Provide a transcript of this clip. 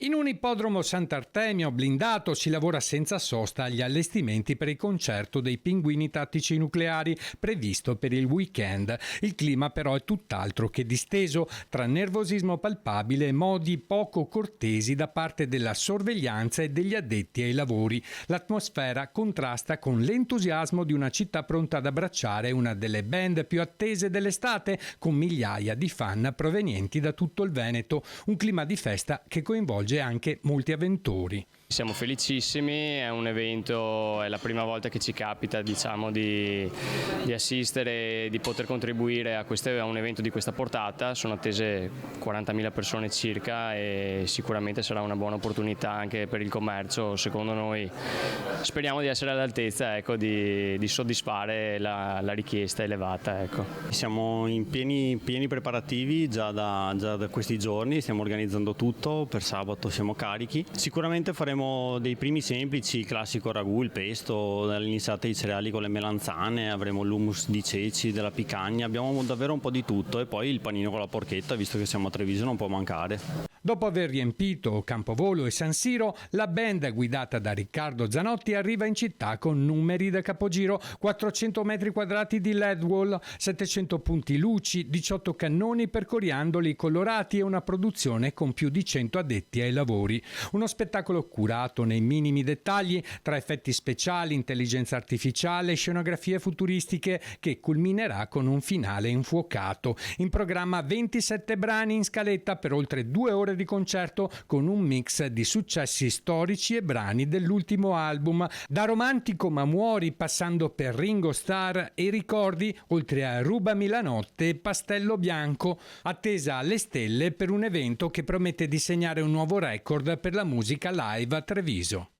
In un ippodromo Sant'Artemio blindato si lavora senza sosta agli allestimenti per il concerto dei Pinguini Tattici Nucleari previsto per il weekend. Il clima però è tutt'altro che disteso, tra nervosismo palpabile e modi poco cortesi da parte della sorveglianza e degli addetti ai lavori. L'atmosfera contrasta con l'entusiasmo di una città pronta ad abbracciare una delle band più attese dell'estate, con migliaia di fan provenienti da tutto il Veneto. Un clima di festa che coinvolge anche molti avventori. Siamo felicissimi, è un evento, è la prima volta che ci capita di assistere e di poter contribuire a un evento di questa portata. Sono attese 40.000 persone circa e sicuramente sarà una buona opportunità anche per il commercio, secondo noi. Speriamo di essere all'altezza, di soddisfare la richiesta elevata. Siamo in pieni preparativi già da questi giorni, stiamo organizzando tutto, per sabato siamo carichi. Sicuramente faremo dei primi semplici, il classico ragù, il pesto, dall'insalata di cereali con le melanzane, avremo l'hummus di ceci, della picagna, abbiamo davvero un po' di tutto, e poi il panino con la porchetta, visto che siamo a Treviso non può mancare. Dopo aver riempito Campovolo e San Siro, la band guidata da Riccardo Zanotti arriva in città con numeri da capogiro: 400 metri quadrati di LED wall, 700 punti luci, 18 cannoni per coriandoli colorati e una produzione con più di 100 addetti ai lavori. Uno spettacolo curato nei minimi dettagli, tra effetti speciali, intelligenza artificiale, scenografie futuristiche, che culminerà con un finale infuocato. In programma 27 brani in scaletta per oltre 2 ore di concerto, con un mix di successi storici e brani dell'ultimo album, da Romantico ma muori passando per Ringo Starr e Ricordi, oltre a Rubami la notte e Pastello bianco. Attesa alle stelle per un evento che promette di segnare un nuovo record per la musica live a Treviso.